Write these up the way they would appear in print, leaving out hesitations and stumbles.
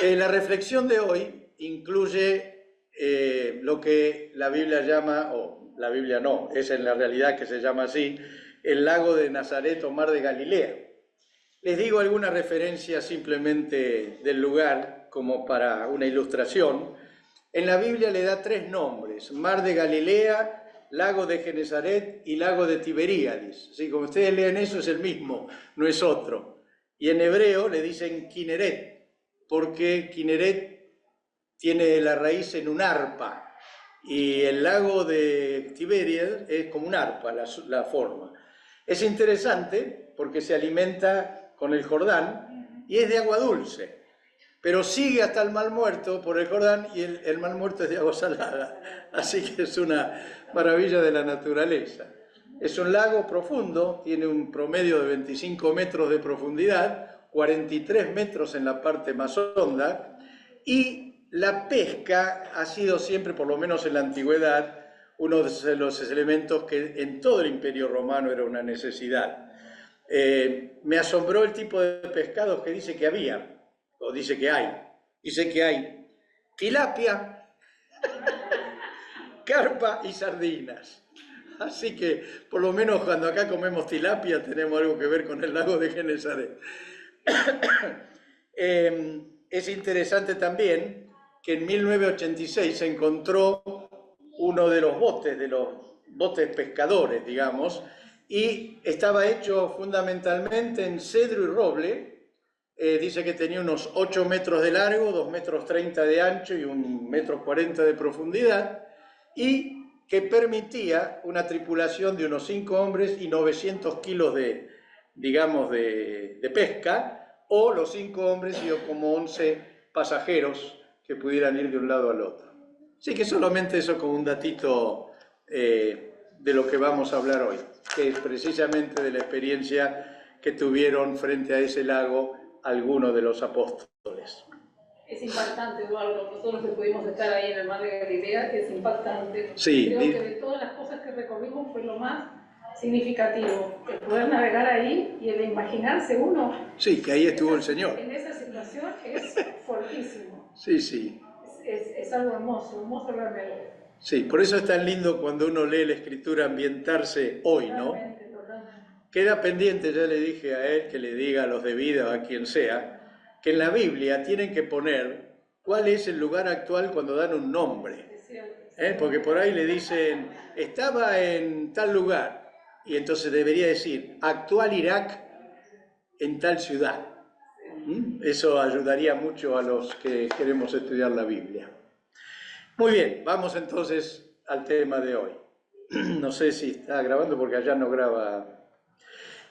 La reflexión de hoy incluye lo que la Biblia llama, o la Biblia no, es en la realidad que se llama así, el lago de Nazaret o mar de Galilea. Les digo alguna referencia simplemente del lugar como para una ilustración. En la Biblia le da tres nombres: mar de Galilea, lago de Genesaret y lago de Tiberíades. Así como ustedes leen eso, es el mismo, no es otro. Y en hebreo le dicen Kineret, porque Kineret tiene la raíz en un arpa, y el lago de Tiberíades es como un arpa, la forma. Es interesante porque se alimenta con el Jordán y es de agua dulce, pero sigue hasta el Mar Muerto por el Jordán y el Mar Muerto es de agua salada. Así que es una maravilla de la naturaleza. Es un lago profundo, tiene un promedio de 25 metros de profundidad, 43 metros en la parte más honda, y la pesca ha sido siempre, por lo menos en la antigüedad, uno de los elementos que en todo el Imperio Romano era una necesidad. Me asombró el tipo de pescados que dice que había, o dice que hay. Dice que hay tilapia, carpa y sardinas. Así que, por lo menos cuando acá comemos tilapia, tenemos algo que ver con el lago de Genesaret. Es interesante también que en 1986 se encontró uno de los botes pescadores, digamos, y estaba hecho fundamentalmente en cedro y roble. Dice que tenía unos 8 metros de largo, 2 metros 30 de ancho y 1 metro 40 de profundidad, y que permitía una tripulación de unos 5 hombres y 900 kilos digamos, de pesca, o los 5 hombres y como 11 pasajeros que pudieran ir de un lado al otro. Así que solamente eso como un datito de lo que vamos a hablar hoy, que es precisamente de la experiencia que tuvieron frente a ese lago algunos de los apóstoles. Es impactante, Eduardo, nosotros que pudimos estar ahí en el mar de Galilea, es impactante. Sí, creo que de todas las cosas que recorrimos fue lo más significativo, el poder navegar ahí y el imaginarse uno. Sí, que ahí estuvo el Señor. En esa situación es fortísimo. Sí, sí. Es algo hermoso, hermoso realmente. Sí, por eso es tan lindo cuando uno lee la Escritura ambientarse hoy, ¿no? Totalmente. Queda pendiente, ya le dije a él que le diga a los de vida o a quien sea, que en la Biblia tienen que poner cuál es el lugar actual cuando dan un nombre. Porque por ahí le dicen, estaba en tal lugar, y entonces debería decir, actual Irak en tal ciudad. Eso ayudaría mucho a los que queremos estudiar la Biblia. Muy bien, vamos entonces al tema de hoy. No sé si está grabando porque allá no graba.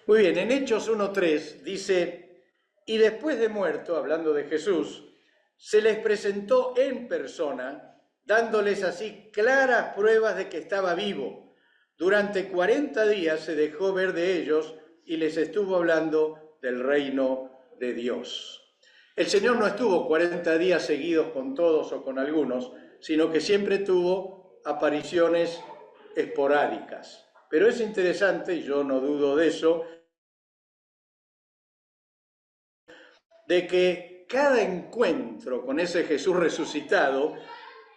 Muy bien, en Hechos 1:3 dice, y después de muerto, hablando de Jesús, se les presentó en persona, dándoles así claras pruebas de que estaba vivo. Durante 40 días se dejó ver de ellos y les estuvo hablando del reino de Dios. El Señor no estuvo 40 días seguidos con todos o con algunos, sino que siempre tuvo apariciones esporádicas. Pero es interesante, y yo no dudo de eso, de que cada encuentro con ese Jesús resucitado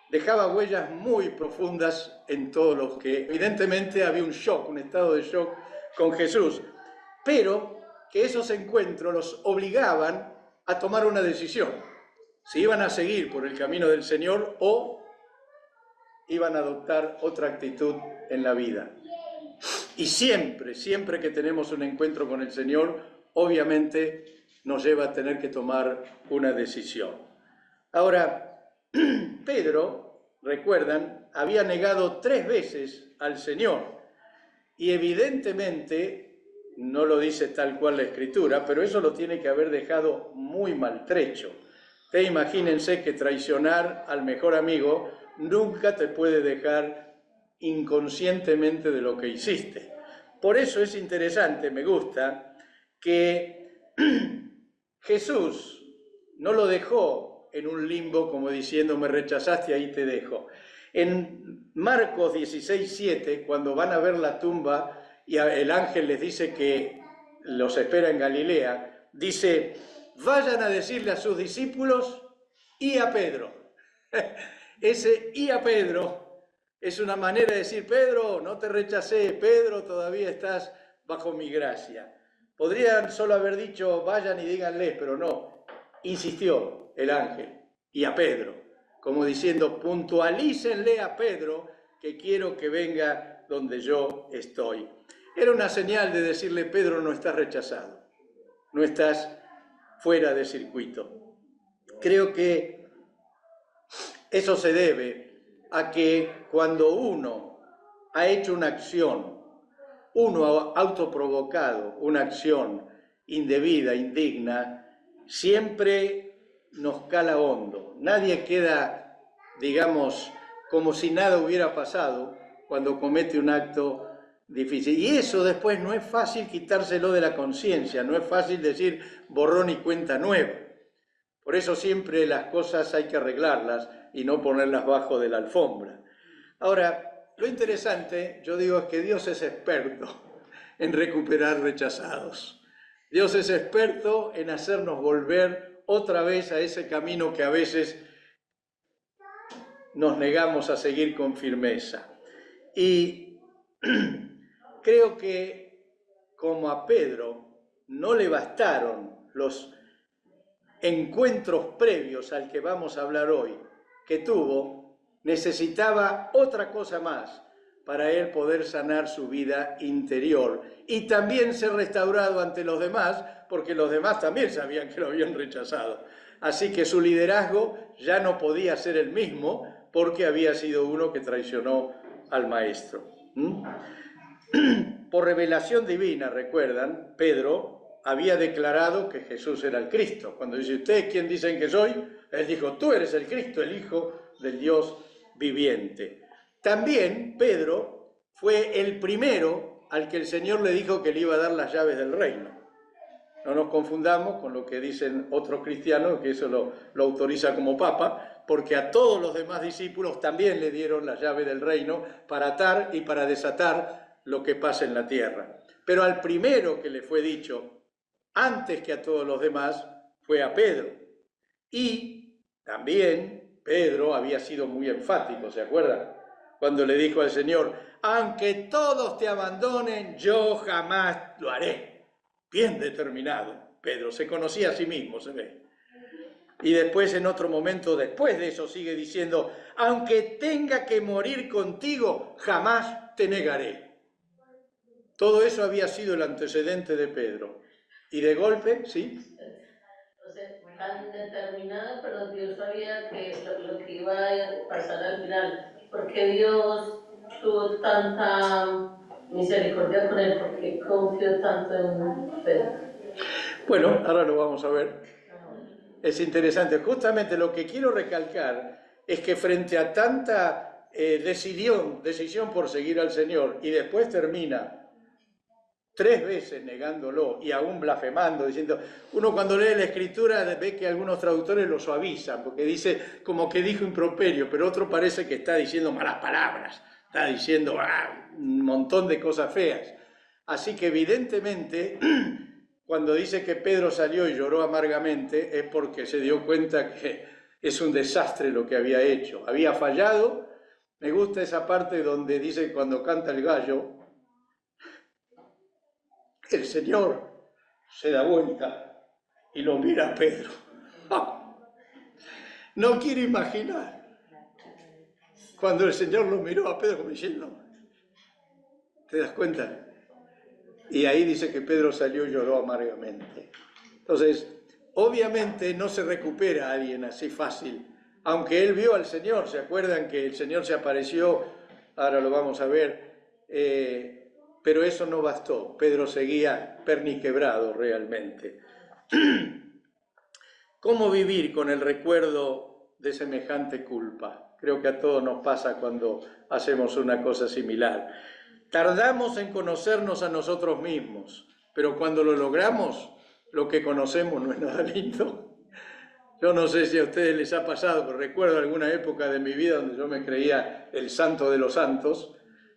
dejaba huellas muy profundas en todos los que, evidentemente, había un shock, un estado de shock con Jesús, pero que esos encuentros los obligaban a tomar una decisión, si iban a seguir por el camino del Señor o iban a adoptar otra actitud en la vida. Y siempre que tenemos un encuentro con el Señor, obviamente nos lleva a tener que tomar una decisión. Ahora, Pedro, recuerdan, había negado 3 veces al Señor, y evidentemente, no lo dice tal cual la Escritura, pero eso lo tiene que haber dejado muy maltrecho. Ustedes imagínense que traicionar al mejor amigo nunca te puede dejar inconscientemente de lo que hiciste. Por eso es interesante, me gusta, que Jesús no lo dejó en un limbo como diciendo, me rechazaste, ahí te dejo. En Marcos 16:7, cuando van a ver la tumba y el ángel les dice que los espera en Galilea, dice, vayan a decirle a sus discípulos y a Pedro. Ese y a Pedro es una manera de decir, Pedro, no te rechacé, Pedro, todavía estás bajo mi gracia. Podrían solo haber dicho, vayan y díganle, pero no. Insistió el ángel, y a Pedro, como diciendo, puntualícenle a Pedro que quiero que venga donde yo estoy. Era una señal de decirle, Pedro, no estás rechazado, no estás fuera de circuito. Creo que eso se debe a que cuando uno ha hecho una acción, uno ha autoprovocado una acción indebida, indigna, siempre nos cala hondo. Nadie queda, digamos, como si nada hubiera pasado cuando comete un acto difícil. Y eso después no es fácil quitárselo de la conciencia, no es fácil decir borrón y cuenta nueva. Por eso siempre las cosas hay que arreglarlas y no ponerlas bajo de la alfombra. Ahora, lo interesante, yo digo, es que Dios es experto en recuperar rechazados. Dios es experto en hacernos volver otra vez a ese camino que a veces nos negamos a seguir con firmeza. Y creo que como a Pedro no le bastaron los encuentros previos al que vamos a hablar hoy que tuvo, necesitaba otra cosa más para él poder sanar su vida interior y también ser restaurado ante los demás, porque los demás también sabían que lo habían rechazado. Así que su liderazgo ya no podía ser el mismo porque había sido uno que traicionó al maestro. Por revelación divina, recuerdan, Pedro había declarado que Jesús era el Cristo. Cuando dice, ¿ustedes quién dicen que soy? Él dijo, tú eres el Cristo, el Hijo del Dios viviente. También Pedro fue el primero al que el Señor le dijo que le iba a dar las llaves del reino. No nos confundamos con lo que dicen otros cristianos, que eso lo autoriza como papa, porque a todos los demás discípulos también le dieron la llave del reino para atar y para desatar lo que pasa en la tierra. Pero al primero que le fue dicho, antes que a todos los demás, fue a Pedro. Y también Pedro había sido muy enfático, ¿se acuerdan? Cuando le dijo al Señor, aunque todos te abandonen, yo jamás lo haré. Bien determinado, Pedro, se conocía a sí mismo, se ve. Y después, en otro momento, después de eso, sigue diciendo, aunque tenga que morir contigo, jamás te negaré. Todo eso había sido el antecedente de Pedro. Y de golpe, ¿sí? O sea, tan determinado, pero Dios sabía que lo que iba a pasar al final. Porque Dios tuvo tanta misericordia con él, porque confió tanto en Pedro. Bueno, ahora lo vamos a ver. Es interesante. Justamente lo que quiero recalcar es que frente a tanta decisión por seguir al Señor y después termina 3 veces negándolo y aún blasfemando, diciendo, uno cuando lee la Escritura ve que algunos traductores lo suavizan, porque dice como que dijo improperio, pero otro parece que está diciendo malas palabras, está diciendo un montón de cosas feas. Así que evidentemente, cuando dice que Pedro salió y lloró amargamente, es porque se dio cuenta que es un desastre lo que había hecho. Había fallado. Me gusta esa parte donde dice cuando canta el gallo, el Señor se da vuelta y lo mira a Pedro. No quiero imaginar cuando el Señor lo miró a Pedro como diciendo, ¿te das cuenta? Y ahí dice que Pedro salió y lloró amargamente. Entonces, obviamente no se recupera a alguien así fácil, aunque él vio al Señor. ¿Se acuerdan que el Señor se apareció? Ahora lo vamos a ver. Pero eso no bastó. Pedro seguía perniquebrado realmente. ¿Cómo vivir con el recuerdo de semejante culpa? Creo que a todos nos pasa cuando hacemos una cosa similar. Tardamos en conocernos a nosotros mismos, pero cuando lo logramos, lo que conocemos no es nada lindo. Yo no sé si a ustedes les ha pasado, pero recuerdo alguna época de mi vida donde yo me creía el santo de los santos.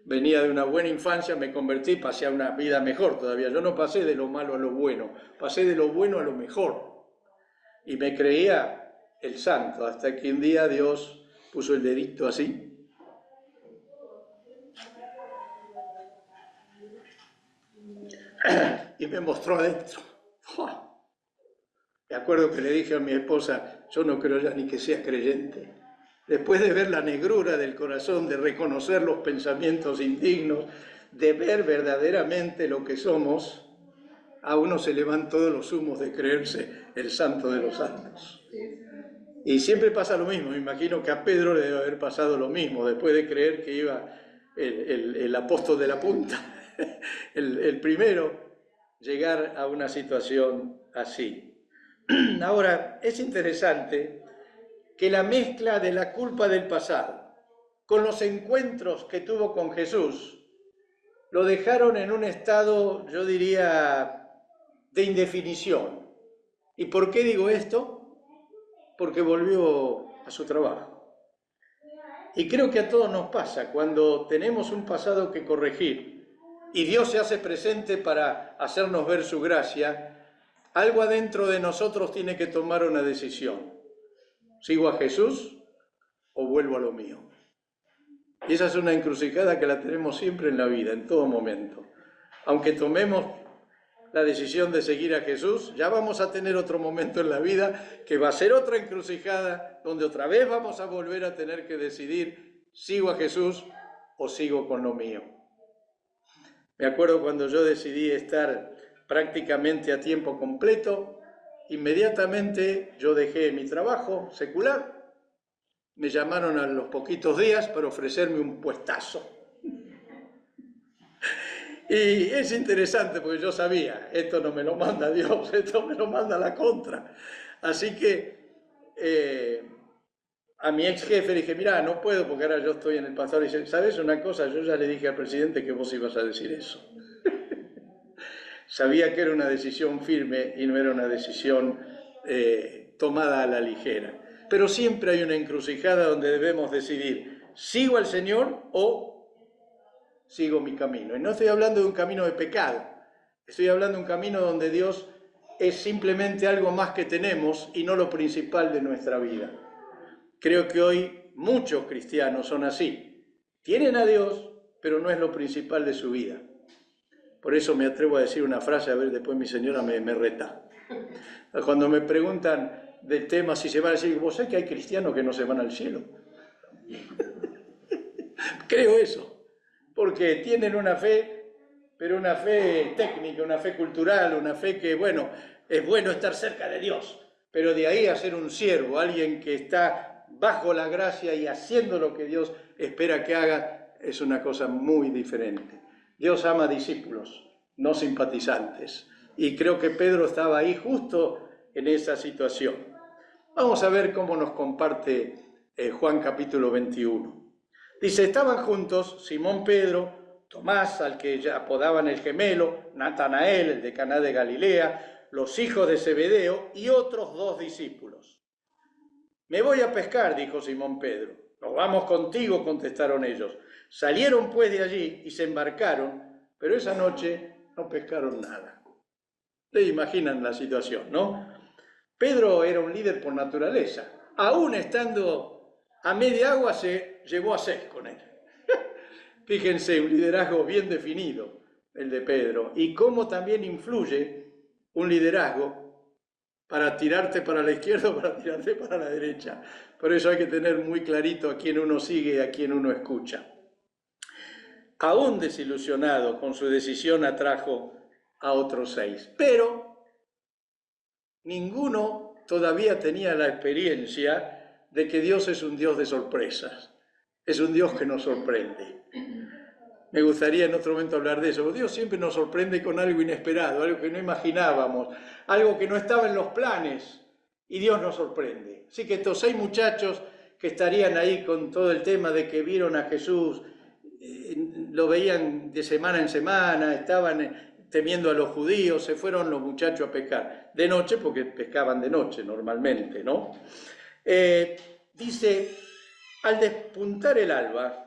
Venía de una buena infancia, me convertí, pasé a una vida mejor todavía. Yo no pasé de lo malo a lo bueno, pasé de lo bueno a lo mejor. Y me creía el santo, hasta que un día Dios puso el dedito así y me mostró adentro. Me acuerdo que le dije a mi esposa, yo no creo ya ni que sea creyente. Después de ver la negrura del corazón, de reconocer los pensamientos indignos, de ver verdaderamente lo que somos, a uno se le van todos los humos de creerse el santo de los santos. Y siempre pasa lo mismo. Me imagino que a Pedro le debe haber pasado lo mismo, después de creer que iba el apóstol de la punta, el primero, llegar a una situación así. Ahora, es interesante que la mezcla de la culpa del pasado con los encuentros que tuvo con Jesús lo dejaron en un estado, yo diría, de indefinición. ¿Y por qué digo esto? Porque volvió a su trabajo. Y creo que a todos nos pasa cuando tenemos un pasado que corregir y Dios se hace presente para hacernos ver su gracia, algo adentro de nosotros tiene que tomar una decisión. ¿Sigo a Jesús o vuelvo a lo mío? Y esa es una encrucijada que la tenemos siempre en la vida, en todo momento. Aunque tomemos la decisión de seguir a Jesús, ya vamos a tener otro momento en la vida que va a ser otra encrucijada, donde otra vez vamos a volver a tener que decidir, ¿sigo a Jesús o sigo con lo mío? Me acuerdo cuando yo decidí estar prácticamente a tiempo completo, inmediatamente yo dejé mi trabajo secular. Me llamaron a los poquitos días para ofrecerme un puestazo. Y es interesante porque yo sabía, esto no me lo manda Dios, esto me lo manda la contra. Así que a mi ex jefe le dije, mira, no puedo porque ahora yo estoy en el pasado. Y dice, ¿sabes una cosa? Yo ya le dije al presidente que vos ibas a decir eso. Sabía que era una decisión firme y no era una decisión tomada a la ligera. Pero siempre hay una encrucijada donde debemos decidir, ¿sigo al Señor o sigo mi camino? Y no estoy hablando de un camino de pecado, estoy hablando de un camino donde Dios es simplemente algo más que tenemos y no lo principal de nuestra vida. Creo que hoy muchos cristianos son así. Tienen a Dios, pero no es lo principal de su vida. Por eso me atrevo a decir una frase, a ver, después mi señora me reta. Cuando me preguntan del tema si se van al cielo, ¿vos sabés que hay cristianos que no se van al cielo? Creo eso, porque tienen una fe, pero una fe técnica, una fe cultural, una fe que, bueno, es bueno estar cerca de Dios, pero de ahí a ser un siervo, alguien que está bajo la gracia y haciendo lo que Dios espera que haga, es una cosa muy diferente. Dios ama discípulos, no simpatizantes. Y creo que Pedro estaba ahí justo en esa situación. Vamos a ver cómo nos comparte Juan capítulo 21. Dice, estaban juntos Simón Pedro, Tomás, al que ya apodaban el gemelo, Natanael, el de Caná de Galilea, los hijos de Zebedeo y otros 2 discípulos. Me voy a pescar, dijo Simón Pedro. Nos vamos contigo, contestaron ellos. Salieron pues de allí y se embarcaron, pero esa noche no pescaron nada. Le imaginan la situación, ¿no? Pedro era un líder por naturaleza. Aún estando a media agua se llevó a sed con él. Fíjense, un liderazgo bien definido, el de Pedro. Y cómo también influye un liderazgo para tirarte para la izquierda o para tirarte para la derecha. Por eso hay que tener muy clarito a quién uno sigue y a quién uno escucha. Aún desilusionado con su decisión, atrajo a otros 6. Pero ninguno todavía tenía la experiencia de que Dios es un Dios de sorpresas. Es un Dios que nos sorprende. Me gustaría en otro momento hablar de eso. Dios siempre nos sorprende con algo inesperado, algo que no imaginábamos, algo que no estaba en los planes, y Dios nos sorprende. Así que estos 6 muchachos que estarían ahí con todo el tema de que vieron a Jesús, lo veían de semana en semana, estaban temiendo a los judíos, se fueron los muchachos a pescar. De noche, porque pescaban de noche normalmente, ¿no? Dice, al despuntar el alba,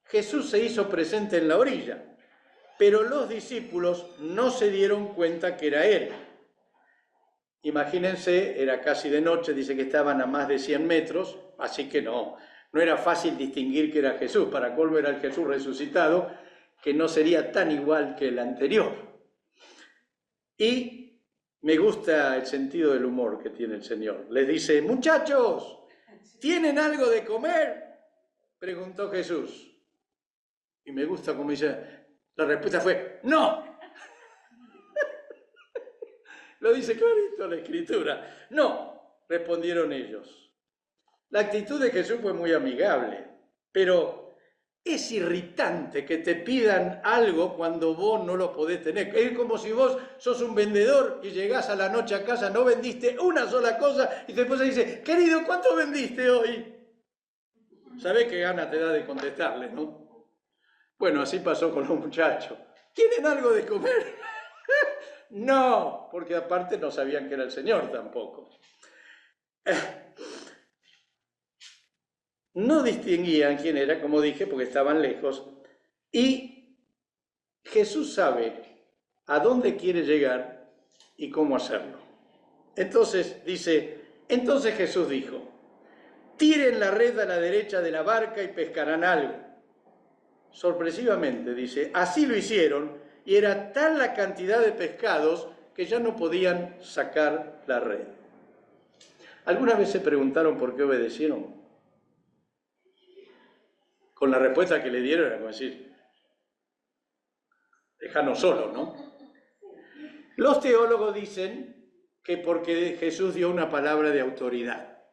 Jesús se hizo presente en la orilla, pero los discípulos no se dieron cuenta que era Él. Imagínense, era casi de noche, dice que estaban a más de 100 metros, así que no era fácil distinguir que era Jesús. Para colmo era el Jesús resucitado, que no sería tan igual que el anterior. Y me gusta el sentido del humor que tiene el Señor. Les dice: muchachos, ¿tienen algo de comer?, preguntó Jesús. Y me gusta como dice, la respuesta fue: ¡no! Lo dice clarito la Escritura. No, respondieron ellos. La actitud de Jesús fue muy amigable, pero es irritante que te pidan algo cuando vos no lo podés tener. Es como si vos sos un vendedor y llegás a la noche a casa, no vendiste una sola cosa y después dice: querido, ¿cuánto vendiste hoy? ¿Sabés qué gana te da de contestarle, no? Bueno, así pasó con los muchachos. ¿Tienen algo de comer? No, porque aparte no sabían que era el Señor tampoco. No distinguían quién era, como dije, porque estaban lejos. Y Jesús sabe a dónde quiere llegar y cómo hacerlo. Entonces Jesús dijo: tiren la red a la derecha de la barca y pescarán algo. Sorpresivamente, dice, así lo hicieron, y era tal la cantidad de pescados que ya no podían sacar la red. ¿Alguna vez se preguntaron por qué obedecieron? Con la respuesta que le dieron era como decir: déjanos solos, ¿no? Los teólogos dicen que porque Jesús dio una palabra de autoridad.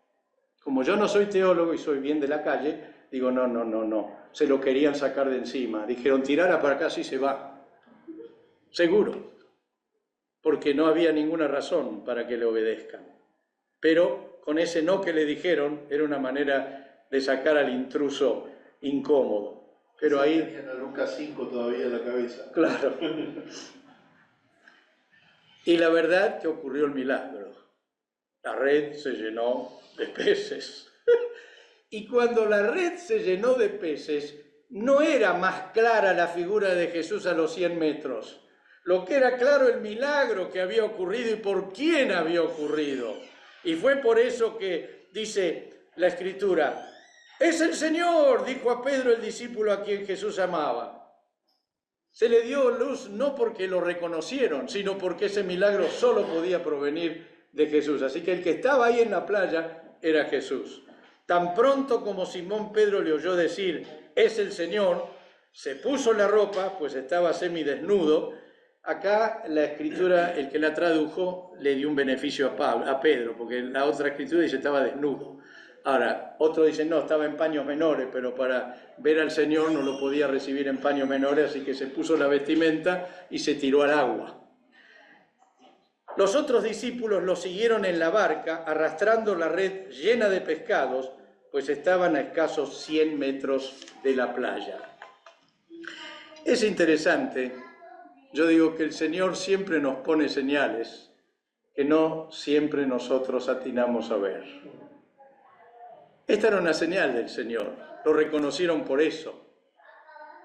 Como yo no soy teólogo y soy bien de la calle, digo, no. Se lo querían sacar de encima. Dijeron: tirara para acá, si se va. Seguro. Porque no había ninguna razón para que le obedezcan. Pero con ese no que le dijeron, era una manera de sacar al intruso incómodo. Pero ahí tenían a Lucas 5 todavía en la cabeza. Claro. Y la verdad que ocurrió el milagro. La red se llenó de peces. Y cuando la red se llenó de peces, no era más clara la figura de Jesús a los 100 metros. Lo que era claro, el milagro que había ocurrido y por quién había ocurrido. Y fue por eso que dice la Escritura: ¡es el Señor!, dijo a Pedro, el discípulo a quien Jesús amaba. Se le dio luz no porque lo reconocieron, sino porque ese milagro solo podía provenir de Jesús. Así que el que estaba ahí en la playa era Jesús. Tan pronto como Simón Pedro le oyó decir: es el Señor, se puso la ropa, pues estaba semidesnudo. Acá la Escritura, el que la tradujo, le dio un beneficio a Pedro, porque la otra Escritura dice estaba desnudo. Ahora, otro dice no, estaba en paños menores, pero para ver al Señor no lo podía recibir en paños menores, así que se puso la vestimenta y se tiró al agua. Los otros discípulos lo siguieron en la barca, arrastrando la red llena de pescados, pues estaban a escasos 100 metros de la playa. Es interesante, yo digo que el Señor siempre nos pone señales que no siempre nosotros atinamos a ver. Esta era una señal del Señor, lo reconocieron por eso.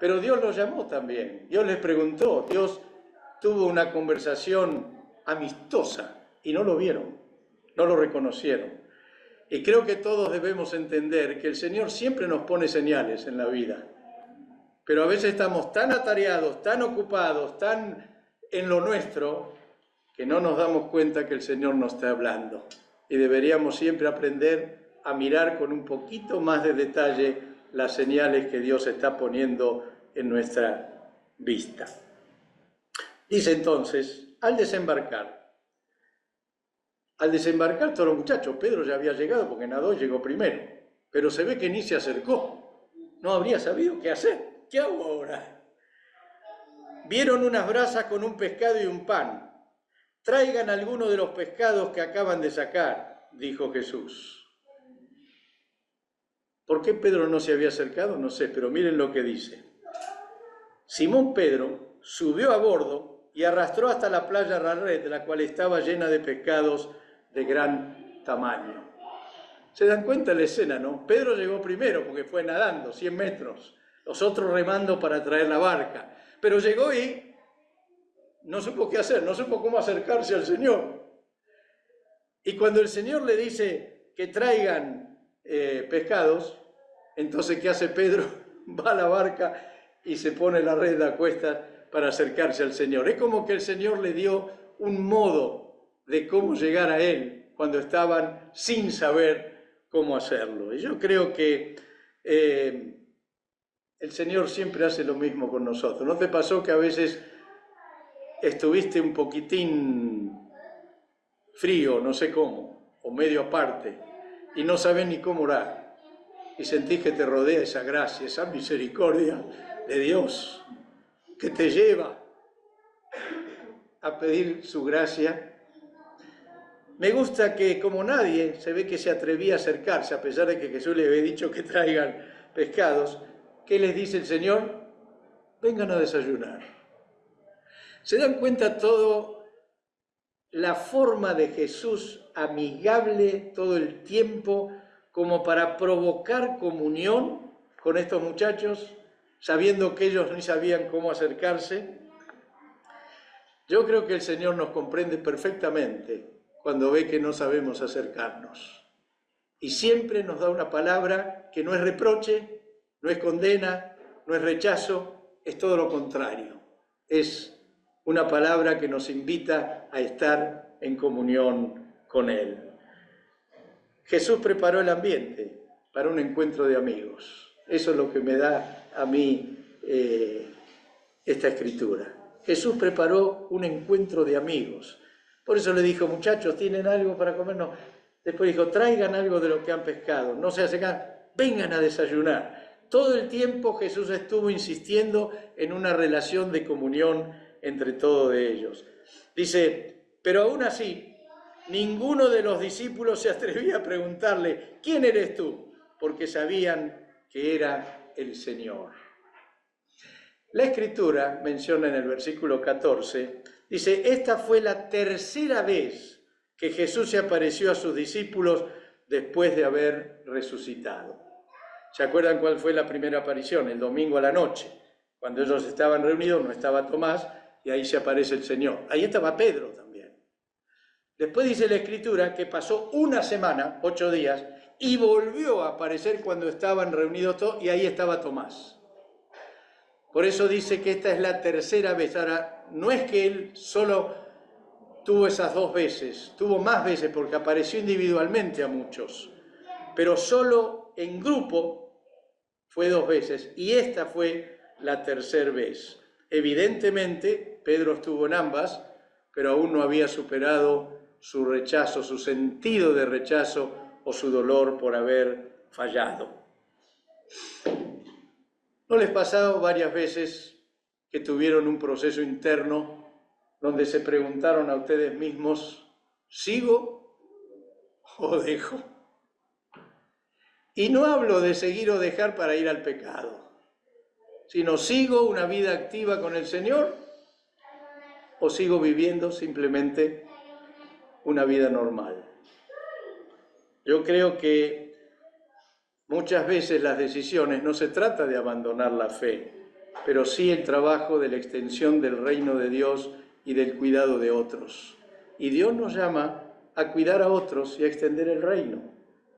Pero Dios los llamó también, Dios les preguntó, Dios tuvo una conversación amistosa y no lo vieron, no lo reconocieron. Y creo que todos debemos entender que el Señor siempre nos pone señales en la vida, pero a veces estamos tan atareados, tan ocupados, tan en lo nuestro, que no nos damos cuenta que el Señor nos está hablando. Y deberíamos siempre aprender a mirar con un poquito más de detalle las señales que Dios está poniendo en nuestra vista. Dice entonces, al desembarcar todos los muchachos, Pedro ya había llegado porque nadó y llegó primero, pero se ve que ni se acercó, no habría sabido qué hacer. ¿Qué hago ahora? Vieron unas brasas con un pescado y un pan. Traigan alguno de los pescados que acaban de sacar, dijo Jesús. ¿Por qué Pedro no se había acercado? No sé, pero miren lo que dice. Simón Pedro subió a bordo y arrastró hasta la playa la red, la cual estaba llena de pescados de gran tamaño. ¿Se dan cuenta la escena, no? Pedro llegó primero porque fue nadando 100 metros, los otros remando para traer la barca. Pero llegó y no supo qué hacer, no supo cómo acercarse al Señor. Y cuando el Señor le dice que traigan pescados, entonces ¿qué hace Pedro? Va a la barca y se pone la red a cuestas para acercarse al Señor. Es como que el Señor le dio un modo de cómo llegar a Él cuando estaban sin saber cómo hacerlo. Y yo creo que el Señor siempre hace lo mismo con nosotros. ¿No te pasó que a veces estuviste un poquitín frío, no sé cómo, o medio aparte, y no sabés ni cómo orar? Y sentís que te rodea esa gracia, esa misericordia de Dios, que te lleva a pedir su gracia. Me gusta que, como nadie se ve que se atrevía a acercarse, a pesar de que Jesús les había dicho que traigan pescados, ¿qué les dice el Señor? Vengan a desayunar. ¿Se dan cuenta todo la forma de Jesús amigable todo el tiempo como para provocar comunión con estos muchachos, sabiendo que ellos ni sabían cómo acercarse? Yo creo que el Señor nos comprende perfectamente cuando ve que no sabemos acercarnos. Y siempre nos da una palabra que no es reproche, no es condena, no es rechazo, es todo lo contrario. Es una palabra que nos invita a estar en comunión con Él. Jesús preparó el ambiente para un encuentro de amigos. Eso es lo que me da a mí esta escritura. Jesús preparó un encuentro de amigos. Por eso le dijo, muchachos, ¿tienen algo para comer? No. Después dijo, traigan algo de lo que han pescado. No se acercan, vengan a desayunar. Todo el tiempo Jesús estuvo insistiendo en una relación de comunión entre todos ellos. Dice, pero aún así, ninguno de los discípulos se atrevía a preguntarle, ¿quién eres tú? Porque sabían que era el Señor. La Escritura menciona en el versículo 14, dice, esta fue la tercera vez que Jesús se apareció a sus discípulos después de haber resucitado. ¿Se acuerdan cuál fue la primera aparición? El domingo a la noche, cuando ellos estaban reunidos, no estaba Tomás, y ahí se aparece el Señor. Ahí estaba Pedro también. Después dice la Escritura que pasó una semana, 8 días, y volvió a aparecer cuando estaban reunidos todos, y ahí estaba Tomás. Por eso dice que esta es la tercera vez. Ahora, no es que él solo tuvo esas 2 veces, tuvo más veces porque apareció individualmente a muchos, pero solo en grupo fue 2 veces, y esta fue la tercera vez. Evidentemente, Pedro estuvo en ambas, pero aún no había superado su rechazo, su sentido de rechazo o su dolor por haber fallado. ¿No les pasó varias veces que tuvieron un proceso interno donde se preguntaron a ustedes mismos, ¿sigo o dejo? Y no hablo de seguir o dejar para ir al pecado, sino sigo una vida activa con el Señor o sigo viviendo simplemente una vida normal. Yo creo que muchas veces las decisiones no se trata de abandonar la fe, pero sí el trabajo de la extensión del reino de Dios y del cuidado de otros. Y Dios nos llama a cuidar a otros y a extender el reino.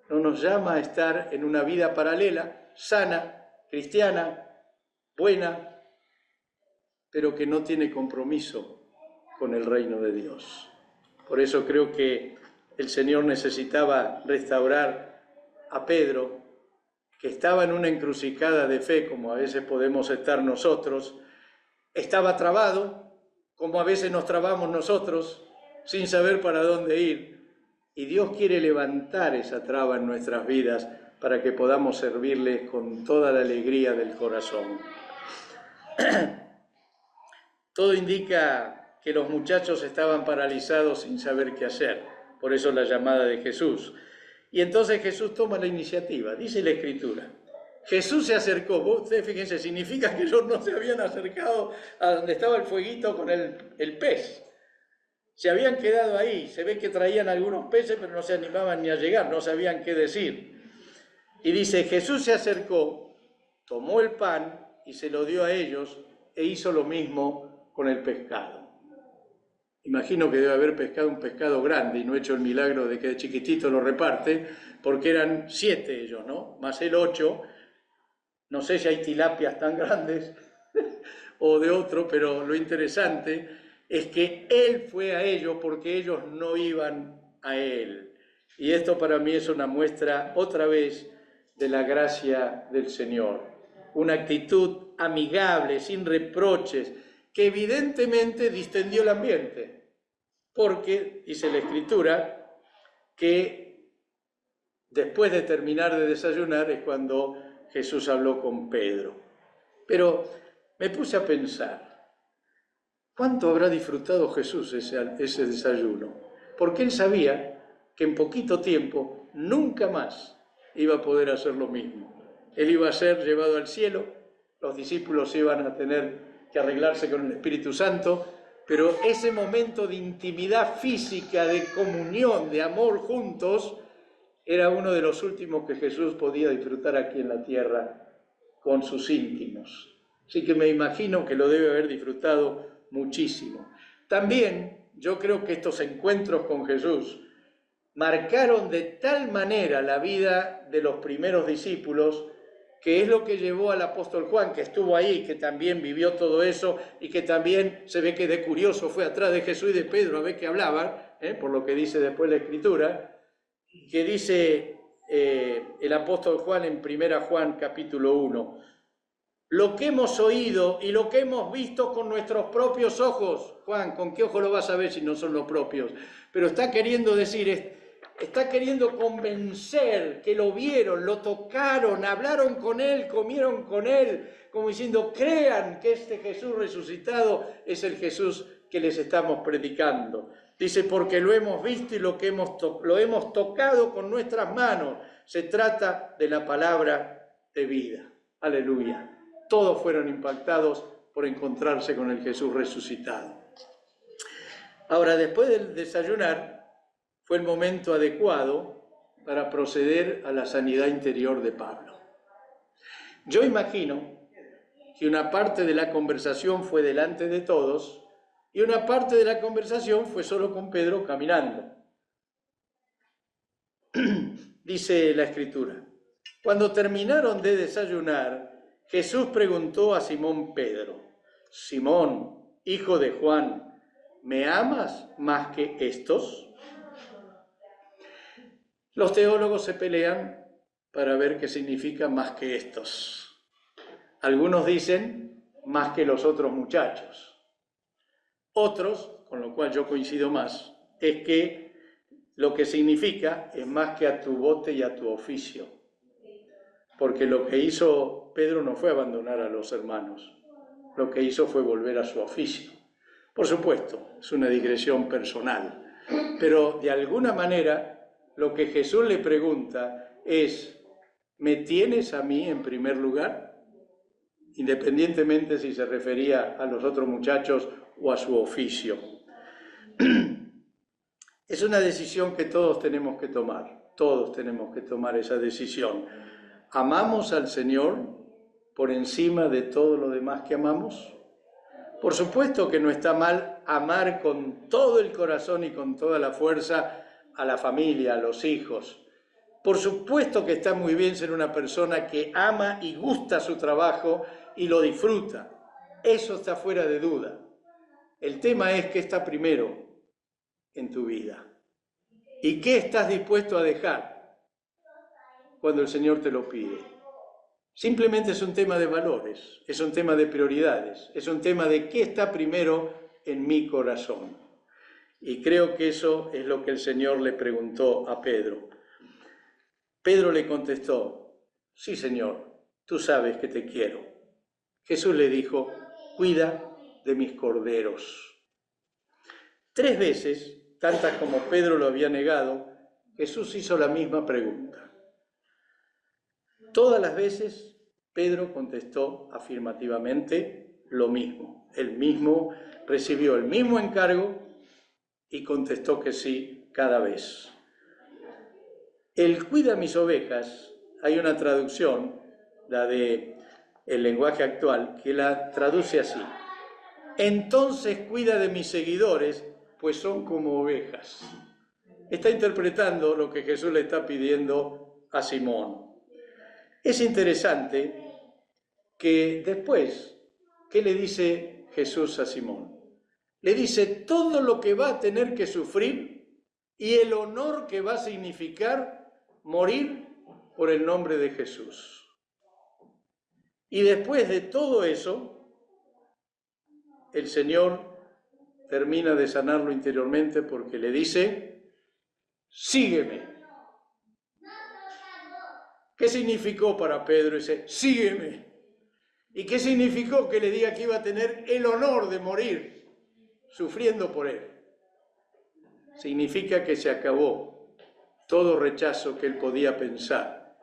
No nos llama a estar en una vida paralela, sana, cristiana, buena, pero que no tiene compromiso con el reino de Dios. Por eso creo que el Señor necesitaba restaurar a Pedro, que estaba en una encrucijada de fe, como a veces podemos estar nosotros, estaba trabado, como a veces nos trabamos nosotros, sin saber para dónde ir. Y Dios quiere levantar esa traba en nuestras vidas para que podamos servirle con toda la alegría del corazón. Todo indica que los muchachos estaban paralizados sin saber qué hacer, por eso la llamada de Jesús. Y entonces Jesús toma la iniciativa, dice la Escritura. Jesús se acercó, ustedes fíjense, significa que ellos no se habían acercado a donde estaba el fueguito con el pez. Se habían quedado ahí, se ve que traían algunos peces, pero no se animaban ni a llegar, no sabían qué decir. Y dice, Jesús se acercó, tomó el pan y se lo dio a ellos e hizo lo mismo con el pescado. Imagino que debe haber pescado un pescado grande y no hecho el milagro de que de chiquitito lo reparte, porque eran 7 ellos, ¿no? Más el 8. No sé si hay tilapias tan grandes o de otro, pero lo interesante es que Él fue a ellos porque ellos no iban a Él. Y esto para mí es una muestra otra vez de la gracia del Señor. Una actitud amigable, sin reproches, que evidentemente distendió el ambiente, porque dice la Escritura que después de terminar de desayunar es cuando Jesús habló con Pedro. Pero me puse a pensar, ¿cuánto habrá disfrutado Jesús ese desayuno? Porque Él sabía que en poquito tiempo nunca más iba a poder hacer lo mismo. Él iba a ser llevado al cielo, los discípulos iban a tener que arreglarse con el Espíritu Santo, pero ese momento de intimidad física, de comunión, de amor juntos, era uno de los últimos que Jesús podía disfrutar aquí en la tierra con sus íntimos. Así que me imagino que lo debe haber disfrutado muchísimo. También yo creo que estos encuentros con Jesús marcaron de tal manera la vida de los primeros discípulos, que es lo que llevó al apóstol Juan, que estuvo ahí, que también vivió todo eso y que también se ve que de curioso fue atrás de Jesús y de Pedro a ver qué hablaban, por lo que dice después la Escritura, que dice el apóstol Juan en 1 Juan capítulo 1, lo que hemos oído y lo que hemos visto con nuestros propios ojos. Juan, ¿con qué ojo lo vas a ver si no son los propios? Pero está queriendo decir, está queriendo convencer que lo vieron, lo tocaron, hablaron con él, comieron con él, como diciendo, crean que este Jesús resucitado es el Jesús que les estamos predicando. Dice, porque lo hemos visto y lo hemos tocado con nuestras manos. Se trata de la palabra de vida. Aleluya. Todos fueron impactados por encontrarse con el Jesús resucitado. Ahora, después del desayunar, fue el momento adecuado para proceder a la sanidad interior de Pablo. Yo imagino que una parte de la conversación fue delante de todos y una parte de la conversación fue solo con Pedro caminando. Dice la Escritura, cuando terminaron de desayunar, Jesús preguntó a Simón Pedro, Simón, hijo de Juan, ¿me amas más que estos? Los teólogos se pelean para ver qué significa más que estos. Algunos dicen más que los otros muchachos. Otros, con lo cual yo coincido más, es que lo que significa es más que a tu bote y a tu oficio. Porque lo que hizo Pedro no fue abandonar a los hermanos, lo que hizo fue volver a su oficio. Por supuesto, es una digresión personal, pero de alguna manera lo que Jesús le pregunta es, ¿me tienes a mí en primer lugar? Independientemente si se refería a los otros muchachos o a su oficio. Es una decisión que todos tenemos que tomar esa decisión. ¿Amamos al Señor por encima de todo lo demás que amamos? Por supuesto que no está mal amar con todo el corazón y con toda la fuerza a la familia, a los hijos. Por supuesto que está muy bien ser una persona que ama y gusta su trabajo y lo disfruta. Eso está fuera de duda. El tema es qué está primero en tu vida y qué estás dispuesto a dejar cuando el Señor te lo pide. Simplemente es un tema de valores, es un tema de prioridades, es un tema de qué está primero en mi corazón. Y creo que eso es lo que el Señor le preguntó a Pedro. Pedro le contestó, sí, Señor, tú sabes que te quiero. Jesús le dijo, cuida de mis corderos. 3 veces, tantas como Pedro lo había negado, Jesús hizo la misma pregunta. Todas las veces Pedro contestó afirmativamente lo mismo. Él mismo recibió el mismo encargo y contestó que sí cada vez. El cuida mis ovejas, hay una traducción, la de el lenguaje actual, que la traduce así. Entonces cuida de mis seguidores pues son como ovejas. Está interpretando lo que Jesús le está pidiendo a Simón. Es interesante que después, ¿qué le dice Jesús a Simón? Le dice todo lo que va a tener que sufrir y el honor que va a significar morir por el nombre de Jesús. Y después de todo eso, el Señor termina de sanarlo interiormente porque le dice, sígueme. ¿Qué significó para Pedro ese sígueme? ¿Y qué significó que le diga que iba a tener el honor de morir sufriendo por él? Significa que se acabó todo rechazo que él podía pensar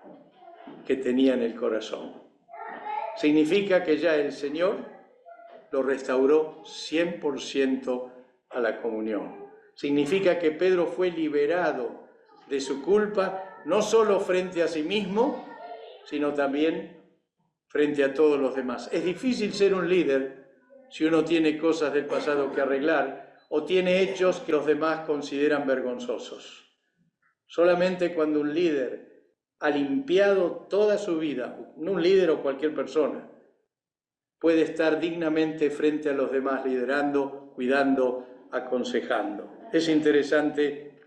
que tenía en el corazón. Significa que ya el Señor lo restauró 100% a la comunión. Significa que Pedro fue liberado de su culpa, no solo frente a sí mismo, sino también frente a todos los demás. Es difícil ser un líder si uno tiene cosas del pasado que arreglar o tiene hechos que los demás consideran vergonzosos. Solamente cuando un líder ha limpiado toda su vida, no un líder o cualquier persona, puede estar dignamente frente a los demás, liderando, cuidando, aconsejando. Es interesante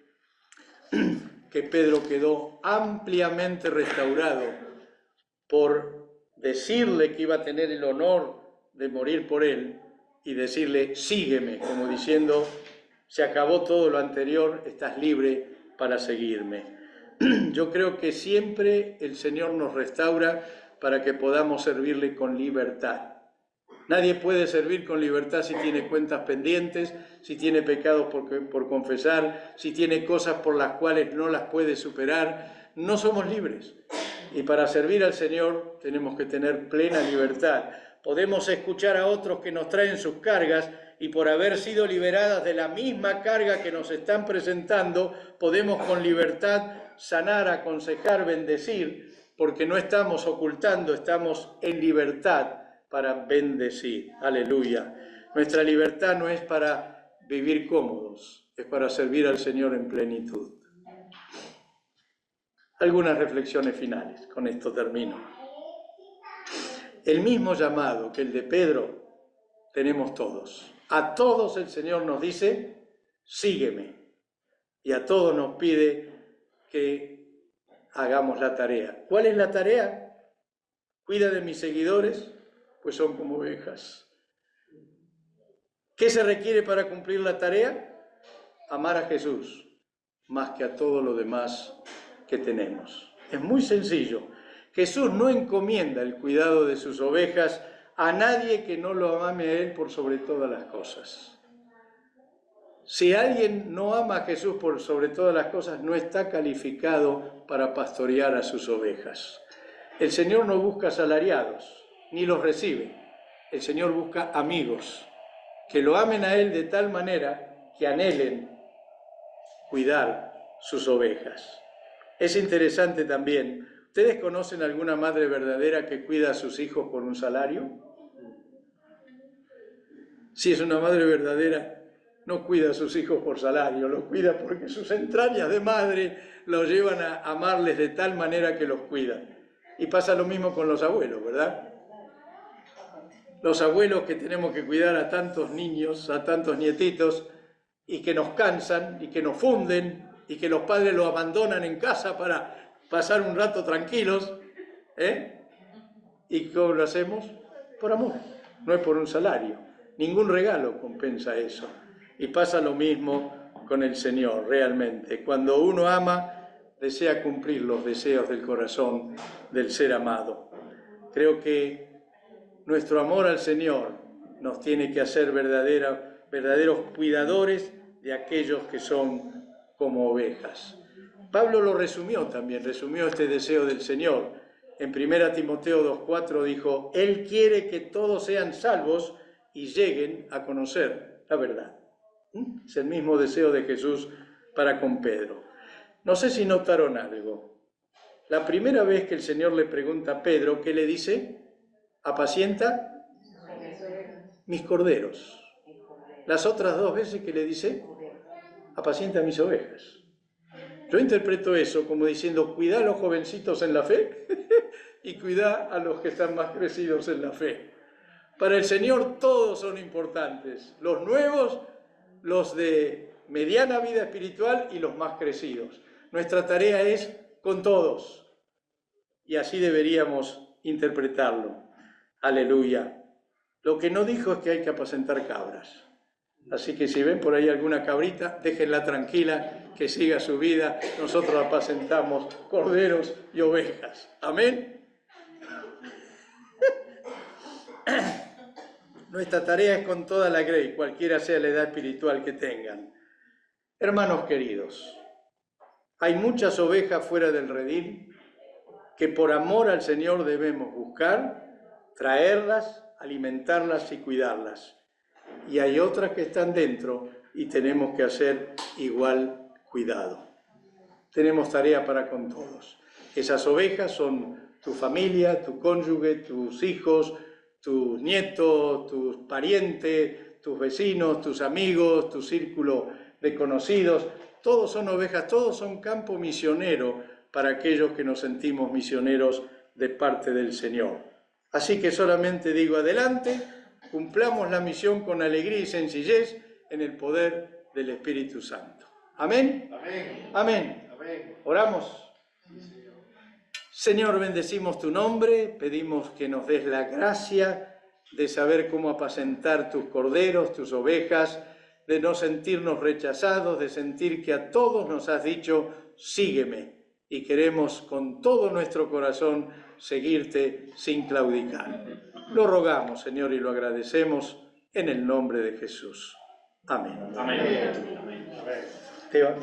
que Pedro quedó ampliamente restaurado por decirle que iba a tener el honor de morir por él y decirle, sígueme, como diciendo, se acabó todo lo anterior, estás libre para seguirme. Yo creo que siempre el Señor nos restaura para que podamos servirle con libertad. Nadie puede servir con libertad si tiene cuentas pendientes, si tiene pecados por confesar, si tiene cosas por las cuales no las puede superar. No somos libres. Y para servir al Señor tenemos que tener plena libertad. Podemos escuchar a otros que nos traen sus cargas y por haber sido liberadas de la misma carga que nos están presentando, podemos con libertad sanar, aconsejar, bendecir, porque no estamos ocultando, estamos en libertad para bendecir. Aleluya. Nuestra libertad no es para vivir cómodos, es para servir al Señor en plenitud. Algunas reflexiones finales, con esto termino. El mismo llamado que el de Pedro tenemos todos. A todos el Señor nos dice, sígueme. Y a todos nos pide que hagamos la tarea. ¿Cuál es la tarea? Cuida de mis seguidores, pues son como ovejas. ¿Qué se requiere para cumplir la tarea? Amar a Jesús, más que a todo lo demás que tenemos. Es muy sencillo. Jesús no encomienda el cuidado de sus ovejas a nadie que no lo ame a Él por sobre todas las cosas. Si alguien no ama a Jesús por sobre todas las cosas, no está calificado para pastorear a sus ovejas. El Señor no busca asalariados, ni los recibe. El Señor busca amigos, que lo amen a Él de tal manera que anhelen cuidar sus ovejas. Es interesante también, ¿ustedes conocen alguna madre verdadera que cuida a sus hijos por un salario? Si es una madre verdadera, no cuida a sus hijos por salario, los cuida porque sus entrañas de madre los llevan a amarles de tal manera que los cuidan. Y pasa lo mismo con los abuelos, ¿verdad? Los abuelos que tenemos que cuidar a tantos niños, a tantos nietitos, y que nos cansan, y que nos funden, y que los padres los abandonan en casa para pasar un rato tranquilos, ¿Y cómo lo hacemos? Por amor, no es por un salario. Ningún regalo compensa eso. Y pasa lo mismo con el Señor, realmente. Cuando uno ama, desea cumplir los deseos del corazón del ser amado. Creo que nuestro amor al Señor nos tiene que hacer verdaderos cuidadores de aquellos que son como ovejas. Pablo lo resumió también, resumió este deseo del Señor. En 1 Timoteo 2:4 dijo, Él quiere que todos sean salvos y lleguen a conocer la verdad. Es el mismo deseo de Jesús para con Pedro. No sé si notaron algo. La primera vez que el Señor le pregunta a Pedro, ¿qué le dice? Apacienta mis corderos. Las otras dos veces que le dice, apacienta mis ovejas. Yo interpreto eso como diciendo, cuidá a los jovencitos en la fe y cuidá a los que están más crecidos en la fe. Para el Señor todos son importantes, los nuevos, los de mediana vida espiritual y los más crecidos. Nuestra tarea es con todos y así deberíamos interpretarlo. Aleluya. Lo que no dijo es que hay que apacentar cabras. Así que si ven por ahí alguna cabrita, déjenla tranquila, que siga su vida. Nosotros apacentamos corderos y ovejas. Amén. Nuestra tarea es con toda la grey, cualquiera sea la edad espiritual que tengan. Hermanos queridos, hay muchas ovejas fuera del redil que por amor al Señor debemos buscar, traerlas, alimentarlas y cuidarlas. Y hay otras que están dentro y tenemos que hacer igual cuidado. Tenemos tarea para con todos. Esas ovejas son tu familia, tu cónyuge, tus hijos, tus nietos, tus parientes, tus vecinos, tus amigos, tu círculo de conocidos. Todos son ovejas, todos son campo misionero para aquellos que nos sentimos misioneros de parte del Señor. Así que solamente digo adelante, cumplamos la misión con alegría y sencillez en el poder del Espíritu Santo. ¿Amén? Amén. Amén. Amén. Oramos. Señor, bendecimos tu nombre, pedimos que nos des la gracia de saber cómo apacentar tus corderos, tus ovejas, de no sentirnos rechazados, de sentir que a todos nos has dicho, sígueme, y queremos con todo nuestro corazón seguirte sin claudicar. Lo rogamos, Señor, y lo agradecemos en el nombre de Jesús. Amén. Amén. Amén. Esteban.